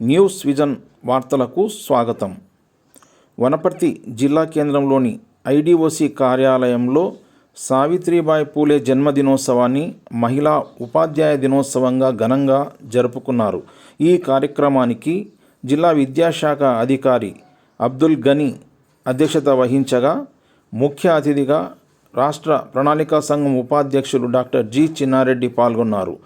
News vision వార్తలకు స్వాగతం. వనపర్తి జిల్లా కేంద్రంలోని ఐడిఓసి కార్యాలయంలో సావిత్రిబాయి పూలే జన్మదినోత్సవాన్ని మహిళా ఉపాధ్యాయ దినోత్సవంగా ఘనంగా జరుపుకున్నారు. ఈ కార్యక్రమానికి జిల్లా విద్యాశాఖ అధికారి అబ్దుల్ గనీ అధ్యక్షత వహించగా, ముఖ్య అతిథిగా రాష్ట్ర ప్రణాళికా సంఘం ఉపాధ్యక్షులు డాక్టర్ జి చిన్నారెడ్డి పాల్గొన్నారు.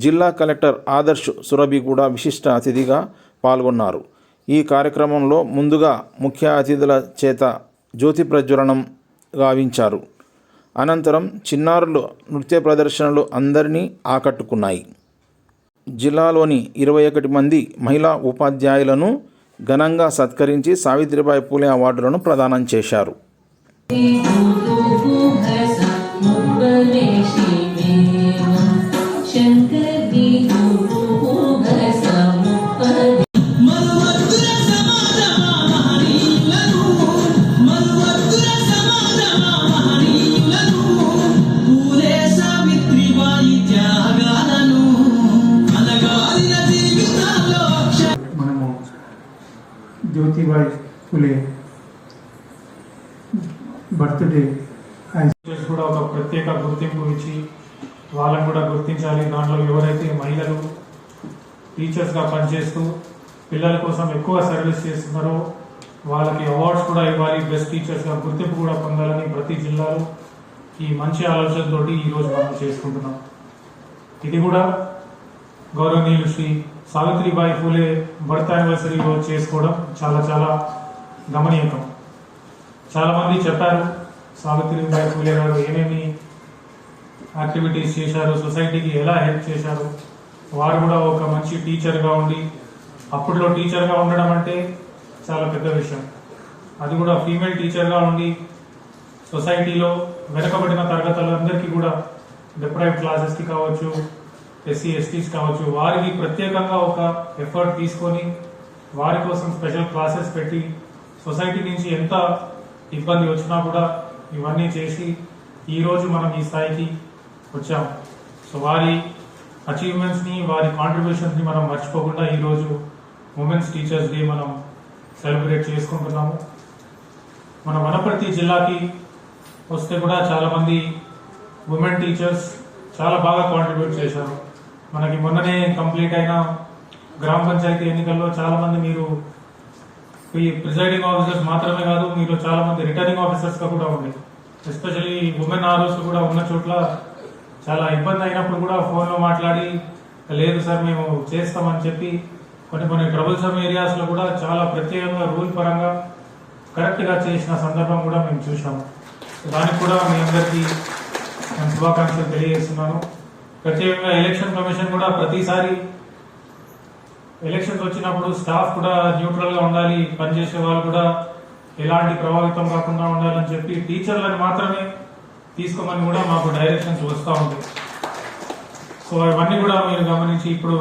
జిల్లా కలెక్టర్ ఆదర్శ్ సురభి కూడా విశిష్ట అతిథిగా పాల్గొన్నారు. ఈ కార్యక్రమంలో ముందుగా ముఖ్య అతిథుల చేత జ్యోతి ప్రజ్వలనం గావించారు. అనంతరం చిన్నారుల నృత్య ప్రదర్శనలు అందరినీ ఆకట్టుకున్నాయి. జిల్లాలోని 21 మంది మహిళా ఉపాధ్యాయులను ఘనంగా సత్కరించి సావిత్రిబాయి పూలే అవార్డులను ప్రదానం చేశారు. జ్యోతిబాయి పూలే బర్త్డే కూడా ఒక ప్రత్యేక గుర్తింపు ఇచ్చి వాళ్ళని కూడా గుర్తించాలి. దాంట్లో ఎవరైతే మహిళలు టీచర్స్గా పనిచేస్తూ పిల్లల కోసం ఎక్కువ సర్వీస్ చేస్తున్నారో వాళ్ళకి అవార్డ్స్ కూడా ఇవ్వాలి. బెస్ట్ టీచర్స్గా గుర్తింపు కూడా పొందాలని ప్రతి జిల్లాలో ఈ మంచి ఆలోచనతోటి ఈరోజు మనం చేసుకుంటున్నాం. ఇది కూడా గౌరవనీయులు శ్రీ సావిత్రిబాయి పూలే బర్త్ యానివర్సరీ రోజు చేసుకోవడం చాలా గమనీయకం. చాలామంది చెప్పారు సావిత్రిబాయి పూలే గారు ఏమేమి యాక్టివిటీస్ చేశారు, సొసైటీకి ఎలా హెల్ప్ చేశారు. వారు కూడా ఒక మంచి టీచర్గా ఉండి, అప్పట్లో టీచర్గా ఉండడం అంటే చాలా పెద్ద విషయం. అది కూడా ఫీమేల్ టీచర్గా ఉండి సొసైటీలో వెనకబడిన తరగతులందరికీ కూడా డిప్రైవ్డ్ క్లాసెస్కి కావచ్చు, ఎస్సీ ఎస్టీస్ కావచ్చు, వారికి ప్రత్యేకంగా ఒక ఎఫర్ట్ తీసుకొని వారి కోసం స్పెషల్ క్లాసెస్ పెట్టి సొసైటీ నుంచి ఎంత ఇబ్బంది వచ్చినా కూడా ఇవన్నీ చేసి ఈరోజు మనం ఈ స్థాయికి వచ్చాం. సో వారి అచీవ్మెంట్స్ని, వారి కాంట్రిబ్యూషన్స్ని మనం మర్చిపోకుండా ఈరోజు ఉమెన్స్ టీచర్స్ డే మనం సెలబ్రేట్ చేసుకుంటున్నాము. మన వనపర్తి జిల్లాకి వస్తే కూడా చాలామంది ఉమెన్ టీచర్స్ చాలా బాగా కాంట్రిబ్యూట్ చేశారు. మనకి మొన్ననే కంప్లీట్ అయిన గ్రామ పంచాయతీ ఎన్నికల్లో చాలామంది మీరు ఈ ప్రిసైడింగ్ ఆఫీసర్స్ మాత్రమే కాదు, మీరు చాలామంది రిటర్నింగ్ ఆఫీసర్స్గా కూడా ఉండేది. ఎస్పెషల్లీ ఉమెన్ ఆర్ఓస్ కూడా ఉన్న చోట్ల చాలా ఇబ్బంది అయినప్పుడు కూడా ఫోన్లో మాట్లాడి లేదు సార్ మేము చేస్తామని చెప్పి కొన్ని ట్రబుల్సమ్ ఏరియాస్లో కూడా చాలా ప్రత్యేకంగా రూల్ పరంగా కరెక్ట్గా చేసిన సందర్భం కూడా మేము చూసాము. దానికి కూడా మీ అందరికీ నేను శుభాకాంక్షలు తెలియజేస్తున్నాను. ప్రత్యేకంగా ఎలక్షన్ కమిషన్ కూడా ప్రతిసారి ఎలక్షన్స్ వచ్చినప్పుడు స్టాఫ్ కూడా న్యూట్రల్గా ఉండాలి, పనిచేసే వాళ్ళు కూడా ఎలాంటి ప్రభావితం కాకుండా ఉండాలని చెప్పి టీచర్లను మాత్రమే తీసుకోమని కూడా మాకు డైరెక్షన్స్ వస్తూ ఉంటాయి. సో అవన్నీ కూడా మీరు గమనించి ఇప్పుడు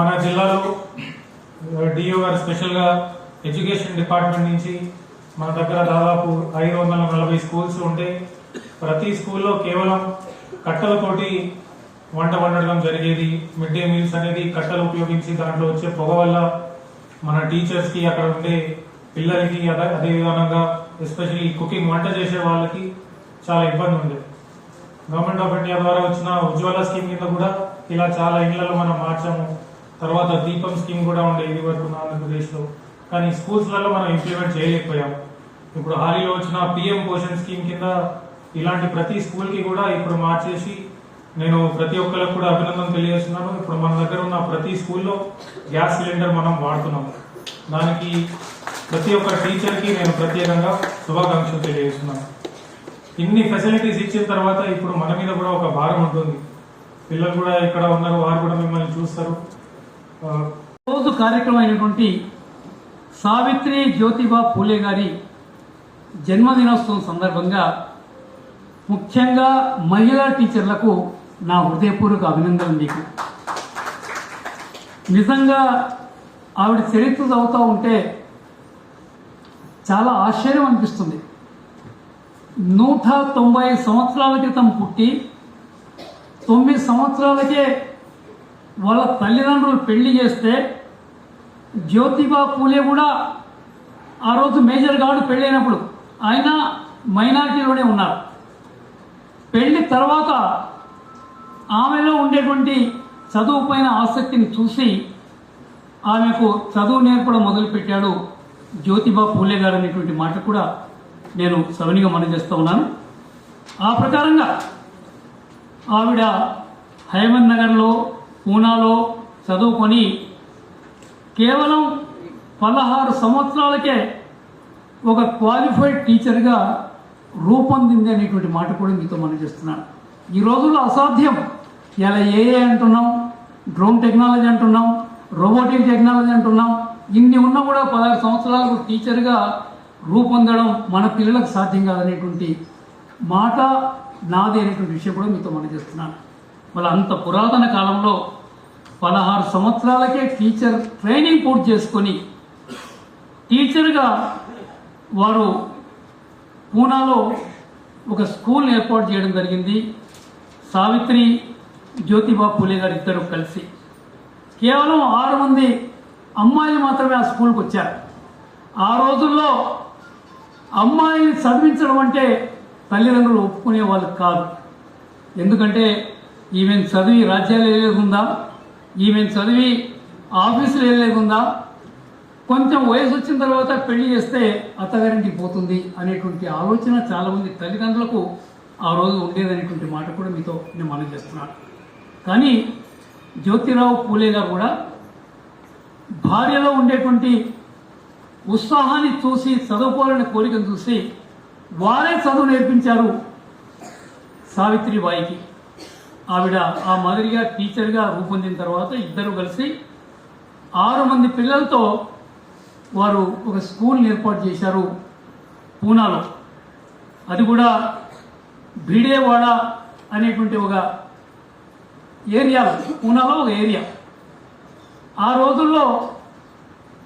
మన జిల్లాలో డిఓ గారు స్పెషల్గా ఎడ్యుకేషన్ డిపార్ట్మెంట్ నుంచి మన దగ్గర దాదాపు 540 స్కూల్స్ ఉంటే ప్రతి స్కూల్లో కేవలం కట్టెలతోటి వంట వండడం జరిగేది. మిడ్ డే మీల్స్ అనేది కట్టెలు ఉపయోగించి దాంట్లో వచ్చే పొగ వల్ల మన టీచర్స్కి, అక్కడ ఉండే పిల్లలకి, అదే విధానంగా ఎస్పెషల్లీ కుకింగ్ వంట చేసే వాళ్ళకి చాలా ఇబ్బంది ఉండేది. గవర్నమెంట్ ఆఫ్ ఇండియా ద్వారా వచ్చిన ఉజ్వల స్కీమ్ కింద కూడా ఇలా చాలా ఇళ్లలో మనం మార్చాము. తర్వాత దీపం స్కీమ్ కూడా ఉండే ఇది వరకు ఆంధ్రప్రదేశ్లో, కానీ స్కూల్స్లలో మనం ఇంప్లిమెంట్ చేయలేకపోయాము. ఇప్పుడు హాలీలో వచ్చిన పిఎం పోషణ్ స్కీమ్ కింద ఇలాంటి ప్రతి స్కూల్కి కూడా ఇప్పుడు మార్చేసి నేను ప్రతి ఒక్కరికి కూడా అభినందన తెలియజేస్తున్నాను. ఇప్పుడు మన దగ్గర ఉన్న ప్రతి స్కూల్లో గ్యాస్ సిలిండర్ మనం వాడుతున్నాము. దానికి ప్రతి ఒక్క టీచర్కి నేను ప్రత్యేకంగా శుభాకాంక్షలు తెలియజేస్తున్నాను. ఇన్ని ఫెసిలిటీస్ ఇచ్చిన తర్వాత ఇప్పుడు మన మీద కూడా ఒక భారం ఉంటుంది. పిల్లలు కూడా ఇక్కడ ఉన్నారు, వారు కూడా మిమ్మల్ని చూస్తారు. రోజు కార్యక్రమం అయినటువంటి సావిత్రి జ్యోతిబా పూలే గారి జన్మదినోత్సవం సందర్భంగా ముఖ్యంగా మహిళా టీచర్లకు నా హృదయపూర్వక అభినందనలు. మీకు నిజంగా ఆవిడ చరిత్ర చదువుతూ ఉంటే చాలా ఆశ్చర్యం అనిపిస్తుంది. 190 సంవత్సరాల క్రితం పుట్టి 9 సంవత్సరాలకే వాళ్ళ తల్లిదండ్రులు పెళ్లి చేస్తే జ్యోతిబా పూలే కూడా ఆ రోజు మేజర్ గార్డు పెళ్ళైనప్పుడు ఆయన మైనారిటీలోనే ఉన్నారు. పెళ్లి తర్వాత ఆమెలో ఉండేటువంటి చదువు పైన ఆసక్తిని చూసి ఆమెకు చదువు నేర్పడం మొదలుపెట్టాడు జ్యోతిబా పూలే గారు అనేటువంటి మాట కూడా నేను సవనిగా మనం చేస్తూ ఉన్నాను. ఆ ప్రకారంగా ఆవిడ హైమన్ నగర్లో పూనాలో చదువుకొని కేవలం 16 సంవత్సరాలకే ఒక క్వాలిఫైడ్ టీచర్గా రూపొందింది అనేటువంటి మాట కూడా మీతో మనం చేస్తున్నాను. ఈ రోజుల్లో అసాధ్యం. ఇలా ఏఏ అంటున్నాం, డ్రోన్ టెక్నాలజీ అంటున్నాం, రోబోటిక్ టెక్నాలజీ అంటున్నాం. ఇన్ని ఉన్నా కూడా 16 సంవత్సరాలకు టీచర్గా రూపొందడం మన పిల్లలకు సాధ్యం కాదనేటువంటి మాట నాది అనేటువంటి విషయం కూడా మీతో మనం చేస్తున్నాను. మళ్ళీ అంత పురాతన కాలంలో 16 సంవత్సరాలకే టీచర్ ట్రైనింగ్ పూర్తి చేసుకొని టీచర్గా వారు పూనాలో ఒక స్కూల్ ఏర్పాటు చేయడం జరిగింది. సావిత్రి జ్యోతిబా పూలే గారు ఇద్దరు కలిసి కేవలం 6 మంది అమ్మాయిలు మాత్రమే ఆ స్కూల్కి వచ్చారు. ఆ రోజుల్లో అమ్మాయిని చదివించడం అంటే తల్లిదండ్రులు ఒప్పుకునే వాళ్ళు కాదు. ఎందుకంటే ఈమెను చదివి రాజ్యాలు వెళ్ళేకుందా, ఈమెను చదివి ఆఫీసులు వెళ్ళేకుందా, కొంచెం వయసు వచ్చిన తర్వాత పెళ్లి చేస్తే అత్తగారింటికి పోతుంది అనేటువంటి ఆలోచన చాలామంది తల్లిదండ్రులకు ఆ రోజు ఉండేదనేటువంటి మాట కూడా మీతో నేను మనం చేస్తున్నాను. కానీ జ్యోతిరావు పూలే గారు కూడా భార్యలో ఉండేటువంటి ఉత్సాహాన్ని చూసి చదువుకోవాలనే కోరికను చూసి వారే చదువు నేర్పించారు సావిత్రిబాయికి. ఆవిడ ఆ మాదిరిగా టీచర్గా రూపొందిన తర్వాత ఇద్దరు కలిసి 6 మంది పిల్లలతో వారు ఒక స్కూల్ ఏర్పాటు చేశారు పూనాలో. అది కూడా భిడేవాడ అనేటువంటి ఒక ఏరియా, పూనాలో ఒక ఏరియా. ఆ రోజుల్లో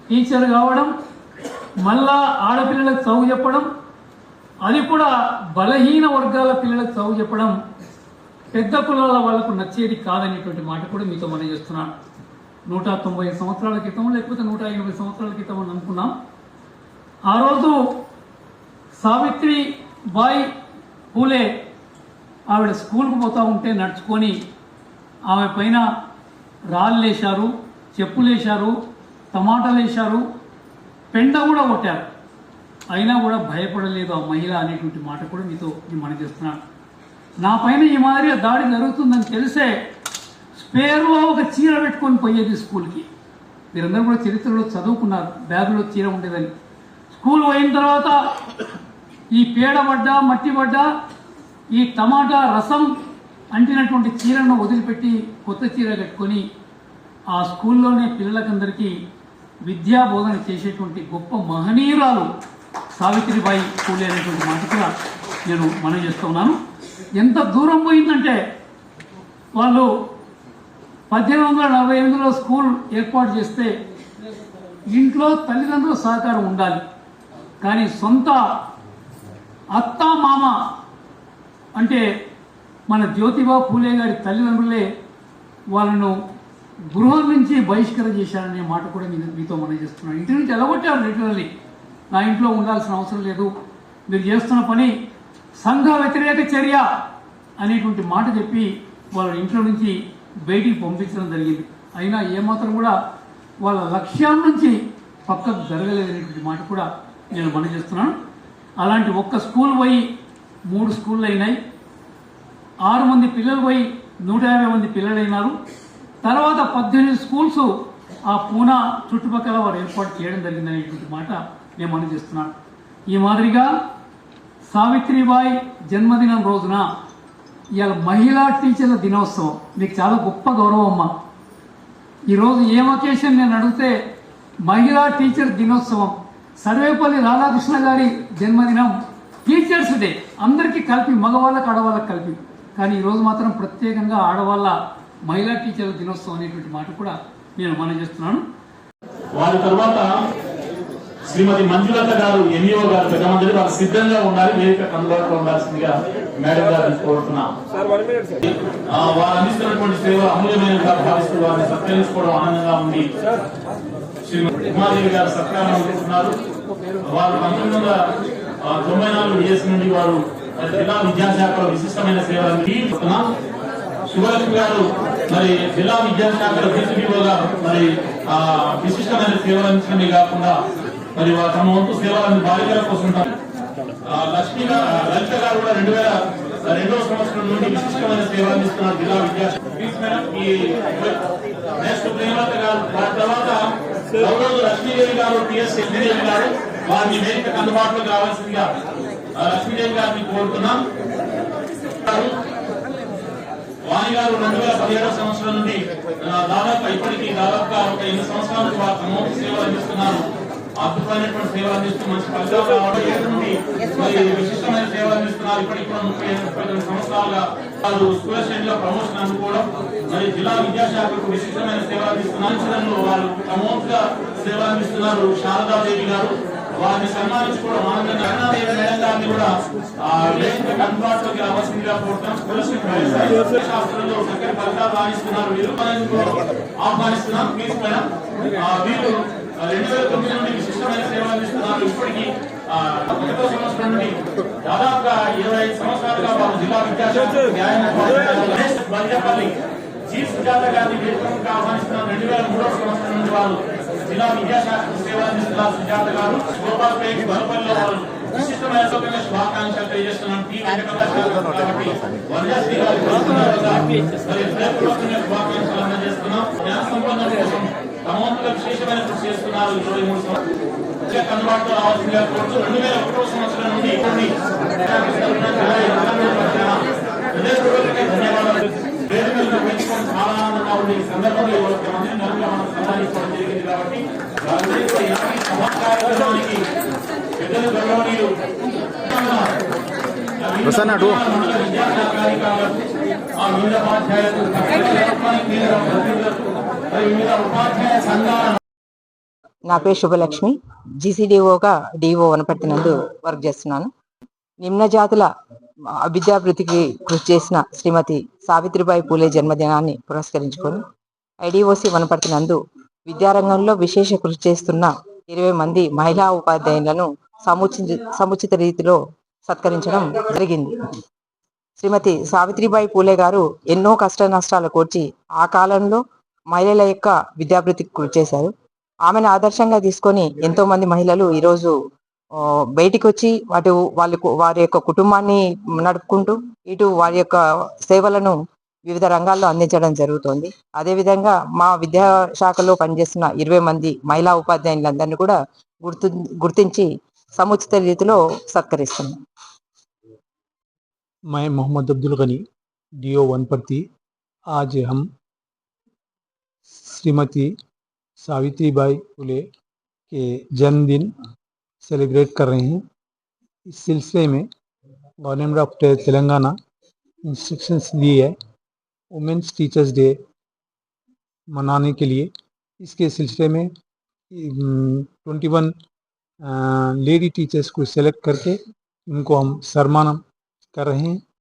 టీచర్ కావడం, మళ్ళా ఆడపిల్లలకు చదువు చెప్పడం, అది కూడా బలహీన వర్గాల పిల్లలకు చదువు చెప్పడం పెద్ద కులాల వాళ్ళకు నచ్చేది కాదనేటువంటి మాట కూడా మీతో మనం చేస్తున్నాను. 190 సంవత్సరాల క్రితం లేకపోతే 180 సంవత్సరాల క్రితం అని అనుకున్నాం. ఆ రోజు సావిత్రిబాయి పూలే ఆవిడ స్కూల్కి పోతూ ఉంటే నడుచుకొని ఆమె పైన రాళ్ళు వేశారు, చెప్పులు వేశారు, టమాటాలు వేశారు, పెండ కూడా కొట్టారు. అయినా కూడా భయపడలేదు ఆ మహిళ అనేటువంటి మాట కూడా మీతో నేను మనం చేస్తున్నాను. నా పైన ఈ మాదిరిగా దాడి జరుగుతుందని తెలిసే స్పేర్లో ఒక చీర పెట్టుకొని పోయేది స్కూల్కి. మీరందరూ కూడా చరిత్రలో చదువుకున్నారు, బ్యాగులో చీర ఉండేదని. స్కూల్ పోయిన తర్వాత ఈ పేడ పడ్డ, మట్టి పడ్డ, ఈ టమాటా రసం అంటినటువంటి చీరను వదిలిపెట్టి కొత్త చీర కట్టుకొని ఆ స్కూల్లోనే పిల్లలకందరికీ విద్యా బోధన చేసేటువంటి గొప్ప మహనీయురాలు సావిత్రిబాయి పూలే అనేటువంటి మాట కూడా నేను మనం చేస్తూ ఉన్నాను. ఎంత దూరం పోయిందంటే వాళ్ళు 1848లో స్కూల్ ఏర్పాటు చేస్తే ఇంట్లో తల్లిదండ్రుల సహకారం ఉండాలి, కానీ సొంత అత్త మామ అంటే మన జ్యోతిబా పూలే గారి తల్లిదండ్రులే వాళ్ళను గృహం నుంచి బహిష్కరణ చేశారనే మాట కూడా మీతో మనం చేస్తున్నాను. ఇంటి నుంచి ఎలగొట్టారు లిటరల్లీ. నా ఇంట్లో ఉండాల్సిన అవసరం లేదు, మీరు చేస్తున్న పని సంఘ వ్యతిరేక చర్య అనేటువంటి మాట చెప్పి వాళ్ళ ఇంట్లో నుంచి బయటికి పంపించడం జరిగింది. అయినా ఏమాత్రం కూడా వాళ్ళ లక్ష్యం నుంచి పక్కకు జరగలేదనేటువంటి మాట కూడా నేను మనం చేస్తున్నాను. అలాంటి ఒక్క స్కూల్ పోయి 3 స్కూళ్ళు అయినాయి. 6 మంది పిల్లలు పోయి 150 మంది పిల్లలైనారు. తర్వాత 18 స్కూల్స్ ఆ పూనా చుట్టుపక్కల వారు ఏర్పాటు చేయడం జరిగిందనేటువంటి మాట నేను మనం చేస్తున్నాను. ఈ మాదిరిగా సావిత్రిబాయి జన్మదినం రోజున ఇవాళ మహిళా టీచర్ల దినోత్సవం. మీకు చాలా గొప్ప గౌరవం అమ్మ. ఈరోజు ఏం అకేషన్ నేను అడిగితే మహిళా టీచర్ దినోత్సవం, సర్వేపల్లి రాధాకృష్ణ గారి జన్మదినం, టీచర్స్ డే అందరికీ కలిపి, మగవాళ్ళకి ఆడవాళ్ళకి కలిపి. కానీ ఈరోజు మాత్రం ప్రత్యేకంగా ఆడవాళ్ళ మహిళా టీచర్ల దినోత్సవం అనేటువంటి మాట కూడా నేను మనం చేస్తున్నాను. వారి తర్వాత శ్రీమతి మంజులత గారు, ఎంఈఓ గారు, పెద్ద మంది వారు సిద్ధంగా ఉండాలి, వేదిక అందుబాటులో ఉండాల్సిందిగా మేడం గారిని కోరుతున్నాం. వారు అందిస్తున్నటువంటి సేవ అమూల్యమైన భావిస్తూ వారిని సత్కరించుకోవడం ఆనందంగా ఉంది. శ్రీ ఉమాదేవి గారు సత్కారం అందుకుంటున్నారు. వారు 1994 డిఎస్ నుండి వారు జిల్లా విద్యాశాఖలో విశిష్టమైన సేవలు అందిస్తున్నారు. శుభలక్ష్మి గారు మరి జిల్లా విద్యాశాఖలో డిసిపిఓగా మరి విశిష్టమైన సేవలు అందించడమే కాకుండా మరి వారు తమ వంతు సేవలను బాలికల కోసం లక్ష్మి లలిత గారు కూడా 2002వ సంవత్సరం నుండి విశిష్టమైన సేవలు అందిస్తున్నారు జిల్లా విద్యాశాఖ. నెక్స్ట్ ప్రేమలత గారు, వారి తర్వాత గౌరవ లక్ష్మీదేవి గారు, టిఎస్ లక్ష్మీదేవి గారు వారిని వేదికకు అందుబాటులోకి రావాల్సిందిగా లక్ష్మీదేవి గారిని కోరుతున్నాం. వాణి గారు 2017వ సంవత్సరం నుండి ఇప్పటికీ దాదాపుగా ఒక 8 సంవత్సరాల నుంచి వారు తమ సేవలు అందిస్తున్నారు. అద్భుతమైనటువంటి సేవలు అందిస్తూ మంచి ఫలితాలు రావడం నుండి మరి విశిష్టమైన సేవలు అందిస్తున్నారు. ఇప్పటికి కూడా 32 సంవత్సరాలుగా వారు స్కూల్ స్టేట్ లో ప్రమోషన్ అందుకోవడం మరి జిల్లా విద్యాశాఖకు విశిష్టమైన సేవలు అందిస్తున్నారు. వారు ప్రమోట్గా సేవలు అందిస్తున్నారు. శారదాదేవి గారు వారిని సన్మానించుకోవడం ఆనందంగా మేడం గారిని కూడా అందుబాటులోకి రావాల్సిందిగా కోరుతున్నాం. శాస్త్రంలో చక్కని ఫలితాలు రాణిస్తున్నారు. వీరు ఆహ్వానిస్తున్నాం. Please madam. వీరు 2009 నుండి విశిష్టమైన సేవలు అందిస్తున్నారు. ఇప్పటికీ 1వ సంవత్సరం నుండి దాదాపుగా 25 సంవత్సరాలుగా వారు జిల్లా విద్యాశాఖ బంజపల్లి జీ సుజాత గారిని వేదికగా ఆహ్వానిస్తున్నారు. 2003వ సంవత్సరం నుండి వారు జిల్లా విద్యాశాఖ సేవలు అందిస్తున్నారు. సుజాత గారు గోపాల్పేట బలపల్లిలో వారు విశిష్టమైన శుభాకాంక్షలు తెలియజేస్తున్నాం. కాబట్టి వనజశ్రీ గారి శుభాకాంక్షలు అందజేస్తున్నాం. జ్ఞాన సంపన్నం కోసం తమ వంతుగా విశేషమైన కృషి చేస్తున్నారు. 23 సంవత్సరాలు అందుబాటులో రావాల్సిందిగా కోరుతూ 2001వ సంవత్సరం నుండి ధన్యవాదాలు. వేదికలను పెంచుకొని చాలా ఆనందంగా ఉంది. ఈ సందర్భంలో మంత్రి నలుగురు మనం సన్మానించడం జరిగింది. కాబట్టి సమాచారానికి పెద్దలు గౌరవనీయులు వివిధ ఉపాధ్యాయులకు వివిధ ఉపాధ్యాయ సంఘాల. నా పేరు శుభలక్ష్మి. జీసీడీఓగా డిఓ వనపర్తి నందు వర్క్ చేస్తున్నాను. నిమ్న జాతుల విద్యాభివృద్ధికి కృషి చేసిన శ్రీమతి సావిత్రిబాయి పూలే జన్మదినాన్ని పురస్కరించుకొని ఐడిఓసి వనపర్తి నందు విద్యారంగంలో విశేష కృషి చేస్తున్న 20 మంది మహిళా ఉపాధ్యాయులను సముచిత రీతిలో సత్కరించడం జరిగింది. శ్రీమతి సావిత్రిబాయి పూలే గారు ఎన్నో కష్ట నష్టాలు కోర్చి ఆ కాలంలో మహిళల యొక్క విద్యాభివృద్ధికి కృషి చేశారు. ఆమెను ఆదర్శంగా తీసుకొని ఎంతో మంది మహిళలు ఈరోజు బయటికి వచ్చి వారి యొక్క కుటుంబాన్ని నడుపుకుంటూ ఇటు వారి యొక్క సేవలను వివిధ రంగాల్లో అందించడం జరుగుతోంది. అదేవిధంగా మా విద్యాశాఖలో పనిచేస్తున్న 20 మంది మహిళా ఉపాధ్యాయులందరినీ కూడా గుర్తించి సముచిత రీతిలో సత్కరిస్తున్నాం. मैं मोहम्मद अब्दुल गनी डीओ वनपर्ती। आज हम श्रीमती सावित्रीबाई फुले के जन्मदिन सेलिब्रेट कर रहे हैं। इस सिलसिले में गवर्नमेंट ऑफ तेलंगाना इंस्ट्रक्शंस दिए है वुमेन्स टीचर्स डे मनाने के लिए। इसके सिलसिले में 21 लेडी टीचर्स को सेलेक्ट करके उनको हम सम्मान कर रहे हैं।